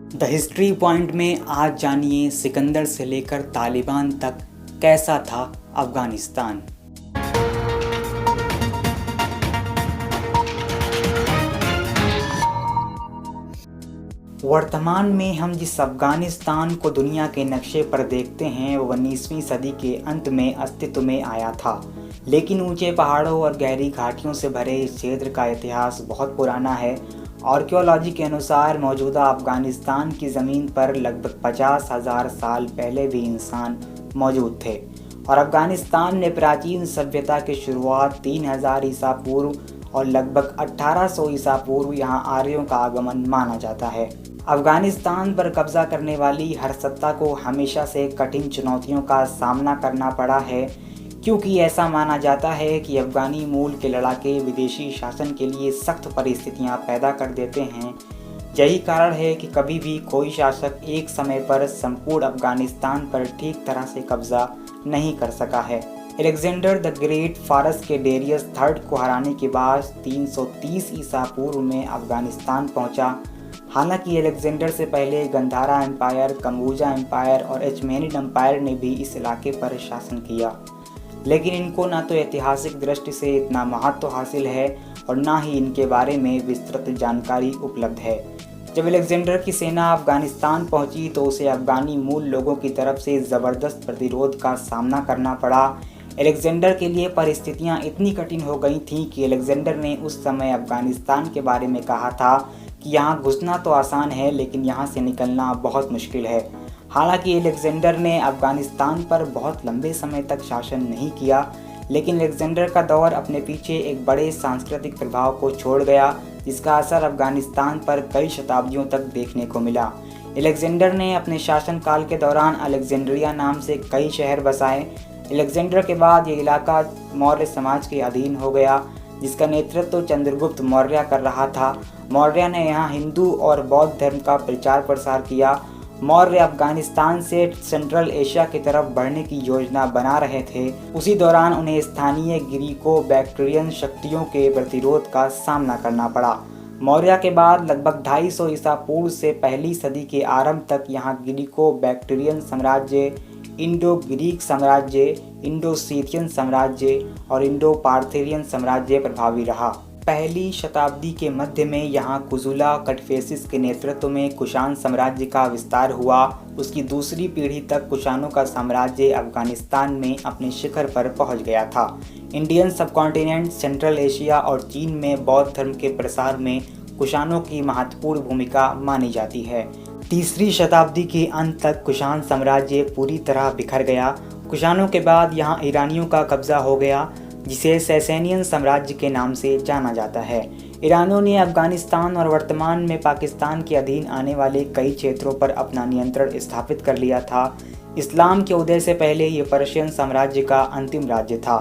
The history point में आज जानिए सिकंदर से लेकर तालिबान तक कैसा था अफगानिस्तान। वर्तमान में हम जिस अफगानिस्तान को दुनिया के नक्शे पर देखते हैं वो 19वीं सदी के अंत में अस्तित्व में आया था, लेकिन ऊंचे पहाड़ों और गहरी घाटियों से भरे इस क्षेत्र का इतिहास बहुत पुराना है। आर्कियोलॉजी के अनुसार मौजूदा अफगानिस्तान की ज़मीन पर लगभग 50,000 साल पहले भी इंसान मौजूद थे और अफगानिस्तान में प्राचीन सभ्यता की शुरुआत 3000 ईसा पूर्व और लगभग 1800 ईसा पूर्व यहाँ आर्यों का आगमन माना जाता है। अफगानिस्तान पर कब्जा करने वाली हर सत्ता को हमेशा से कठिन चुनौतियों का सामना करना पड़ा है, क्योंकि ऐसा माना जाता है कि अफगानी मूल के लड़ाके विदेशी शासन के लिए सख्त परिस्थितियां पैदा कर देते हैं। यही कारण है कि कभी भी कोई शासक एक समय पर संपूर्ण अफगानिस्तान पर ठीक तरह से कब्जा नहीं कर सका है। अलेक्जेंडर द ग्रेट फारस के डेरियस थर्ड को हराने के बाद 330 ईसा पूर्व में अफगानिस्तान पहुंचा। हालांकि अलेक्जेंडर से पहले गंधारा एम्पायर, कम्बोजा एम्पायर और एचमेनिड एम्पायर ने भी इस इलाके पर शासन किया, लेकिन इनको ना तो ऐतिहासिक दृष्टि से इतना महत्व हासिल है और ना ही इनके बारे में विस्तृत जानकारी उपलब्ध है। जब अलेक्जेंडर की सेना अफगानिस्तान पहुंची तो उसे अफगानी मूल लोगों की तरफ से ज़बरदस्त प्रतिरोध का सामना करना पड़ा। अलेक्जेंडर के लिए परिस्थितियां इतनी कठिन हो गई थीं कि अलेक्जेंडर ने उस समय अफगानिस्तान के बारे में कहा था कि यहाँ घुसना तो आसान है लेकिन यहाँ से निकलना बहुत मुश्किल है। हालांकि अलेक्जेंडर ने अफगानिस्तान पर बहुत लंबे समय तक शासन नहीं किया, लेकिन अलेक्जेंडर का दौर अपने पीछे एक बड़े सांस्कृतिक प्रभाव को छोड़ गया, जिसका असर अफगानिस्तान पर कई शताब्दियों तक देखने को मिला। अलेक्जेंडर ने अपने शासनकाल के दौरान अलेक्जेंड्रिया नाम से कई शहर बसाए। अलेक्जेंडर के बाद ये इलाका मौर्य समाज के अधीन हो गया, जिसका नेतृत्व चंद्रगुप्त मौर्य कर रहा था। मौर्य ने यहाँ हिंदू और बौद्ध धर्म का प्रचार प्रसार किया। मौर्य अफगानिस्तान से सेंट्रल एशिया की तरफ बढ़ने की योजना बना रहे थे। उसी दौरान उन्हें स्थानीय ग्रीको बैक्ट्रियन शक्तियों के प्रतिरोध का सामना करना पड़ा। मौर्य के बाद लगभग 250 ईसा पूर्व से पहली सदी के आरंभ तक यहाँ ग्रीको बैक्ट्रियन साम्राज्य, इंडो ग्रीक साम्राज्य, इंडो सीथियन साम्राज्य और इंडो पार्थेरियन साम्राज्य प्रभावी रहा। पहली शताब्दी के मध्य में यहाँ कुजुला कटफेसिस के नेतृत्व में कुषाण साम्राज्य का विस्तार हुआ। उसकी दूसरी पीढ़ी तक कुषाणों का साम्राज्य अफगानिस्तान में अपने शिखर पर पहुँच गया था। इंडियन सबकॉन्टिनेंट, सेंट्रल एशिया और चीन में बौद्ध धर्म के प्रसार में कुषाणों की महत्वपूर्ण भूमिका मानी जाती है। तीसरी शताब्दी के अंत तक कुषाण साम्राज्य पूरी तरह बिखर गया। कुषाणों के बाद यहाँ ईरानियों का कब्जा हो गया, जिसे सैसेनियन साम्राज्य के नाम से जाना जाता है। ईरानियों ने अफगानिस्तान और वर्तमान में पाकिस्तान के अधीन आने वाले कई क्षेत्रों पर अपना नियंत्रण स्थापित कर लिया था। इस्लाम के उदय से पहले ये पर्शियन साम्राज्य का अंतिम राज्य था।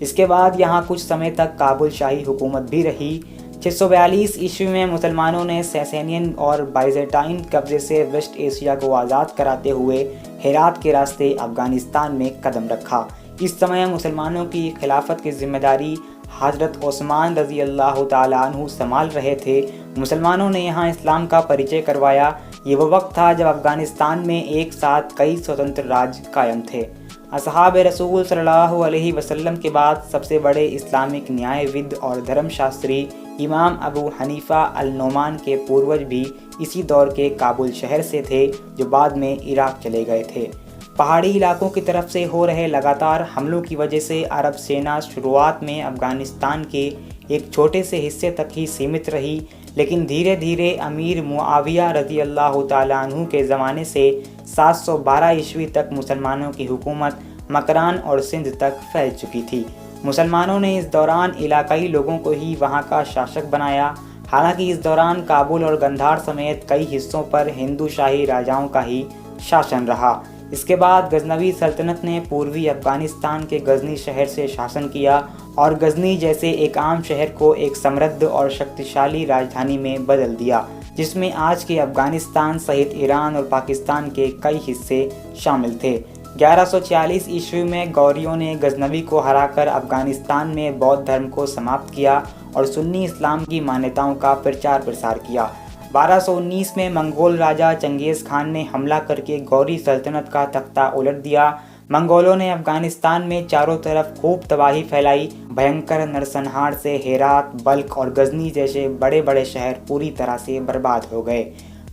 इसके बाद यहाँ कुछ समय तक काबुल शाही हुकूमत भी रही। 642 ईस्वी में मुसलमानों ने सैसेनियन और बाइजेंटाइन कब्जे से वेस्ट एशिया को आज़ाद कराते हुए हेरात के रास्ते अफगानिस्तान में कदम रखा। इस समय मुसलमानों की खिलाफत की जिम्मेदारी हज़रत ओस्मान रज़ी अल्लाह ताला अन्हु संभाल रहे थे। मुसलमानों ने यहाँ इस्लाम का परिचय करवाया। ये वो वक्त था जब अफगानिस्तान में एक साथ कई स्वतंत्र राज्य कायम थे। असहाब रसूल सल्लल्लाहु अलैहि वसल्लम के बाद सबसे बड़े इस्लामिक न्यायविद और धर्मशास्त्री इमाम अबू हनीफा अल-नोमान के पूर्वज भी इसी दौर के काबुल शहर से थे, जो बाद में इराक चले गए थे। पहाड़ी इलाकों की तरफ से हो रहे लगातार हमलों की वजह से अरब सेना शुरुआत में अफगानिस्तान के एक छोटे से हिस्से तक ही सीमित रही, लेकिन धीरे धीरे अमीर मुआविया रज़ी अल्लाह ताला अन्हु के ज़माने से 712 ईस्वी तक मुसलमानों की हुकूमत मकरान और सिंध तक फैल चुकी थी। मुसलमानों ने इस दौरान इलाकाई लोगों को ही वहाँ का शासक बनाया। हालांकि इस दौरान काबुल और गंधार समेत कई हिस्सों पर हिंदू शाही राजाओं का ही शासन रहा। इसके बाद गजनवी सल्तनत ने पूर्वी अफगानिस्तान के गजनी शहर से शासन किया और गजनी जैसे एक आम शहर को एक समृद्ध और शक्तिशाली राजधानी में बदल दिया, जिसमें आज के अफगानिस्तान सहित ईरान और पाकिस्तान के कई हिस्से शामिल थे। 1146 ईस्वी में गौरियों ने गजनवी को हराकर अफगानिस्तान में बौद्ध धर्म को समाप्त किया और सुन्नी इस्लाम की मान्यताओं का प्रचार प्रसार किया। 1219 में मंगोल राजा चंगेज खान ने हमला करके गौरी सल्तनत का तख्ता उलट दिया। मंगोलों ने अफगानिस्तान में चारों तरफ खूब तबाही फैलाई। भयंकर नरसंहार से हेरात, बल्ख और गजनी जैसे बड़े बड़े शहर पूरी तरह से बर्बाद हो गए।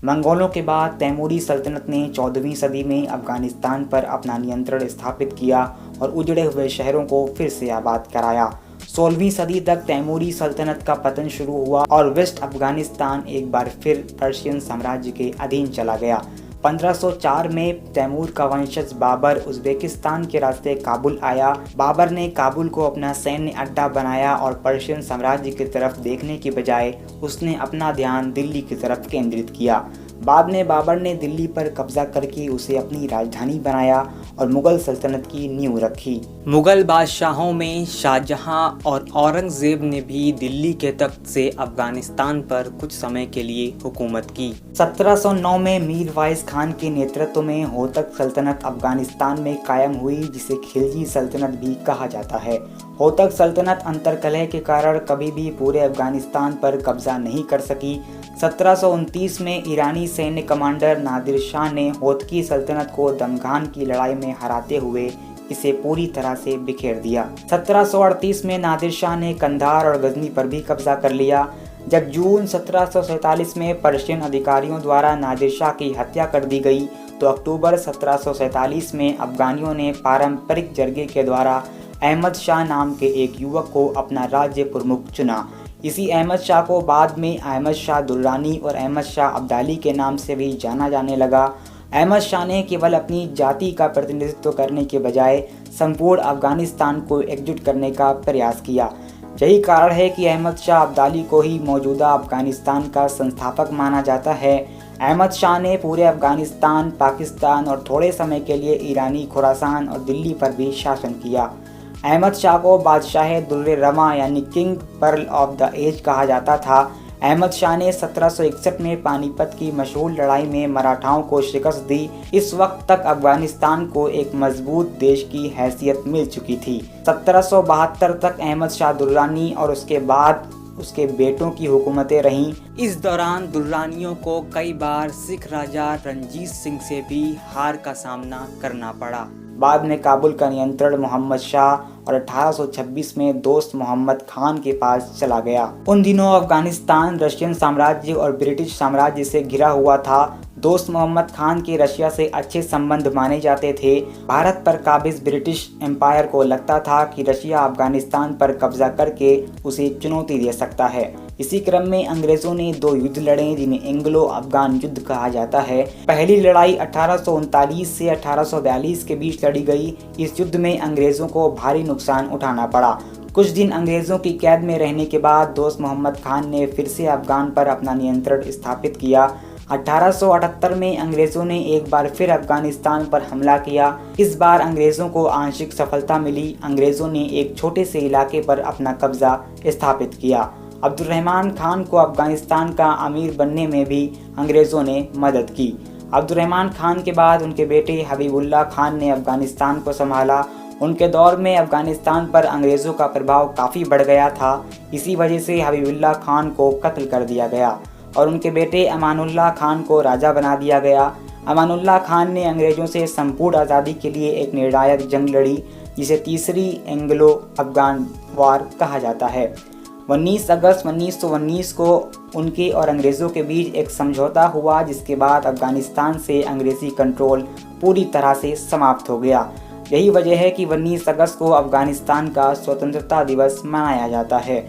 मंगोलों के बाद तैमूरी सल्तनत ने 14वीं सदी में अफगानिस्तान पर अपना नियंत्रण स्थापित किया और उजड़े हुए शहरों को फिर से आबाद कराया। 16वीं सदी तक तैमूरी सल्तनत का पतन शुरू हुआ और वेस्ट अफगानिस्तान एक बार फिर पर्शियन साम्राज्य के अधीन चला गया। 1504 में तैमूर का वंशज बाबर उज़्बेकिस्तान के रास्ते काबुल आया। बाबर ने काबुल को अपना सैन्य अड्डा बनाया और पर्शियन साम्राज्य की तरफ देखने की बजाय उसने अपना ध्यान दिल्ली की तरफ केंद्रित किया। बाद में बाबर ने दिल्ली पर कब्जा करके उसे अपनी राजधानी बनाया और मुगल सल्तनत की नींव रखी। मुगल बादशाहों में शाहजहां और औरंगजेब ने भी दिल्ली के तख्त से अफगानिस्तान पर कुछ समय के लिए हुकूमत की। 1709 में मीर वाइस खान के नेतृत्व में होतक सल्तनत अफगानिस्तान में कायम हुई, जिसे खिलजी सल्तनत भी कहा जाता है। होतक सल्तनत अंतर्कलह के कारण कभी भी पूरे अफगानिस्तान पर कब्जा नहीं कर सकी। 1729 में ईरानी सैन्य कमांडर नादिर शाह ने होतकी सल्तनत को दमघान की लड़ाई में हराते हुए इसे पूरी तरह से बिखेर दिया। 1738 में नादिर शाह ने कंधार और गजनी पर भी कब्जा कर लिया। जब जून 1747 में पर्शियन अधिकारियों द्वारा नादिर शाह की हत्या कर दी गई, तो अक्टूबर 1747 में अफगानियों ने पारंपरिक जरगे के द्वारा अहमद शाह नाम के एक युवक को अपना राज्य प्रमुख चुना। इसी अहमद शाह को बाद में अहमद शाह दुर्रानी और अहमद शाह अब्दाली के नाम से भी जाना जाने लगा। अहमद शाह ने केवल अपनी जाति का प्रतिनिधित्व करने के बजाय संपूर्ण अफगानिस्तान को एकजुट करने का प्रयास किया। यही कारण है कि अहमद शाह अब्दाली को ही मौजूदा अफगानिस्तान का संस्थापक माना जाता है। अहमद शाह ने पूरे अफगानिस्तान, पाकिस्तान और थोड़े समय के लिए ईरानी खुरासान और दिल्ली पर भी शासन किया। अहमद शाह को बादशाह दुर्रे रमा यानी king pearl of the age कहा जाता था। अहमद शाह ने 1761 में पानीपत की मशहूर लड़ाई में मराठाओं को शिकस्त दी। इस वक्त तक अफगानिस्तान को एक मजबूत देश की हैसियत मिल चुकी थी। 1772 तक अहमद शाह दुर्रानी और उसके बाद उसके बेटों की हुकूमतें रहीं। इस दौरान दुर्रानियों को कई बार सिख राजा रंजीत सिंह से भी हार का सामना करना पड़ा। बाद में काबुल का नियंत्रण मोहम्मद शाह और 1826 में दोस्त मोहम्मद खान के पास चला गया। उन दिनों अफगानिस्तान रशियन साम्राज्य और ब्रिटिश साम्राज्य से घिरा हुआ था। दोस्त मोहम्मद खान के रशिया से अच्छे संबंध माने जाते थे। भारत पर काबिज ब्रिटिश एम्पायर को लगता था कि रशिया अफगानिस्तान पर कब्जा करके उसे चुनौती दे सकता है। इसी क्रम में अंग्रेजों ने 2 युद्ध लड़े, जिन्हें एंग्लो अफगान युद्ध कहा जाता है। पहली लड़ाई 1839 से 1842 के बीच लड़ी गई। इस युद्ध में अंग्रेजों को भारी नुकसान उठाना पड़ा। कुछ दिन अंग्रेजों की कैद में रहने के बाद दोस्त मोहम्मद खान ने फिर से अफगान पर अपना नियंत्रण स्थापित किया। 1878 में अंग्रेजों ने एक बार फिर अफगानिस्तान पर हमला किया। इस बार अंग्रेजों को आंशिक सफलता मिली। अंग्रेजों ने एक छोटे से इलाके पर अपना कब्जा स्थापित किया। अब्दुर्रहमान खान को अफगानिस्तान का अमीर बनने में भी अंग्रेजों ने मदद की। अब्दुर्रहमान खान के बाद उनके बेटे हबीबुल्लाह खान ने अफगानिस्तान को संभाला। उनके दौर में अफगानिस्तान पर अंग्रेज़ों का प्रभाव काफ़ी बढ़ गया था। इसी वजह से हबीबुल्लाह खान को कत्ल कर दिया गया और उनके बेटे अमानुल्लाह खान को राजा बना दिया गया। अमानुल्लाह खान ने अंग्रेज़ों से संपूर्ण आज़ादी के लिए एक निर्णायक जंग लड़ी, जिसे तीसरी एंग्लो अफगान वार कहा जाता है। 19 अगस्त 1919 को उनके और अंग्रेज़ों के बीच एक समझौता हुआ, जिसके बाद अफगानिस्तान से अंग्रेज़ी कंट्रोल पूरी तरह से समाप्त हो गया। यही वजह है कि 19 अगस्त को अफगानिस्तान का स्वतंत्रता दिवस मनाया जाता है।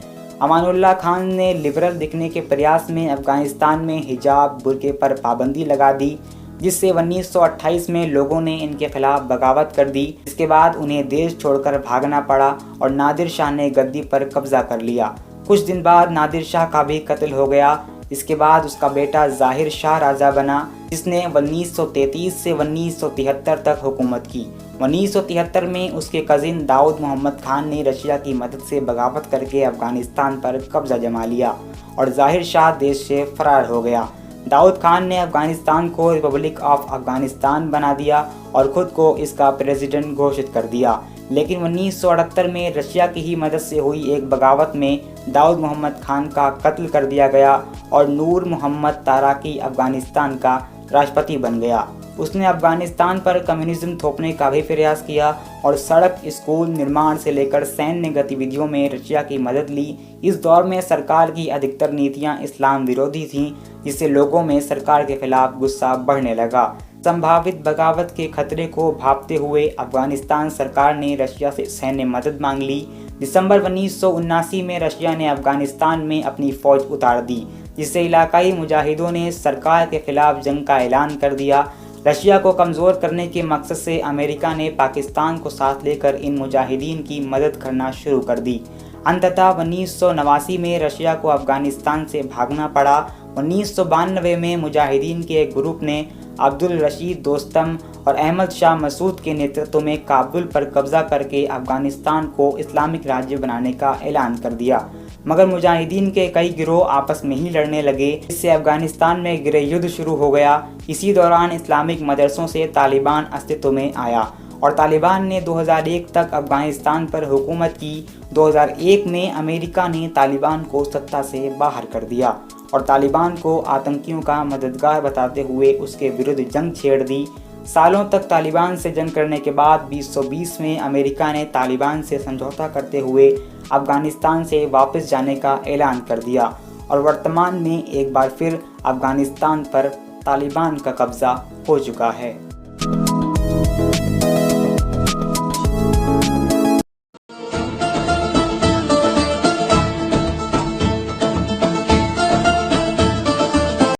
अमानुल्लाह खान ने लिबरल दिखने के प्रयास में अफगानिस्तान में हिजाब, बुर्के पर पाबंदी लगा दी, जिससे 1928 में लोगों ने इनके खिलाफ बगावत कर दी। इसके बाद उन्हें देश छोड़कर भागना पड़ा और नादिर शाह ने गद्दी पर कब्जा कर लिया। कुछ दिन बाद नादिर शाह का भी कत्ल हो गया। इसके बाद उसका बेटा ज़ाहिर शाह राजा बना, जिसने 1933 से 1973 तक हुकूमत की। 1973 में उसके कज़िन दाऊद मोहम्मद खान ने रशिया की मदद से बगावत करके अफगानिस्तान पर कब्जा जमा लिया और ज़ाहिर शाह देश से फरार हो गया। दाऊद खान ने अफगानिस्तान को रिपब्लिक ऑफ अफगानिस्तान बना दिया और ख़ुद को इसका प्रेसिडेंट घोषित कर दिया। लेकिन 1978 में रशिया की ही मदद से हुई एक बगावत में दाऊद मोहम्मद खान का कत्ल कर दिया गया और नूर मोहम्मद ताराकी अफगानिस्तान का राष्ट्रपति बन गया। उसने अफगानिस्तान पर कम्युनिज्म थोपने का भी प्रयास किया और सड़क, स्कूल निर्माण से लेकर सैन्य गतिविधियों में रशिया की मदद ली। इस दौर में सरकार की अधिकतर नीतियां इस्लाम विरोधी थीं, जिससे लोगों में सरकार के खिलाफ गुस्सा बढ़ने लगा। संभावित बगावत के खतरे को भांपते हुए अफगानिस्तान सरकार ने रशिया से सैन्य मदद मांग ली। दिसंबर 1979 में रशिया ने अफगानिस्तान में अपनी फौज उतार दी, जिससे इलाकाई मुजाहिदों ने सरकार के खिलाफ जंग का ऐलान कर दिया। रशिया को कमज़ोर करने के मकसद से अमेरिका ने पाकिस्तान को साथ लेकर इन मुजाहिदीन की मदद करना शुरू कर दी। अंततः 1989 में रशिया को अफगानिस्तान से भागना पड़ा। 1992 में मुजाहिदीन के एक ग्रुप ने अब्दुल रशीद दोस्तम और अहमद शाह मसूद के नेतृत्व में काबुल पर कब्जा करके अफगानिस्तान को इस्लामिक राज्य बनाने का ऐलान कर दिया। मगर मुजाहिदीन के कई गिरोह आपस में ही लड़ने लगे, इससे अफगानिस्तान में गृह युद्ध शुरू हो गया। इसी दौरान इस्लामिक मदरसों से तालिबान अस्तित्व में आया और तालिबान ने 2001 तक अफगानिस्तान पर हुकूमत की। 2001 में अमेरिका ने तालिबान को सत्ता से बाहर कर दिया और तालिबान को आतंकियों का मददगार बताते हुए उसके विरुद्ध जंग छेड़ दी। सालों तक तालिबान से जंग करने के बाद 2020 में अमेरिका ने तालिबान से समझौता करते हुए अफगानिस्तान से वापस जाने का ऐलान कर दिया और वर्तमान में एक बार फिर अफगानिस्तान पर तालिबान का कब्जा हो चुका है।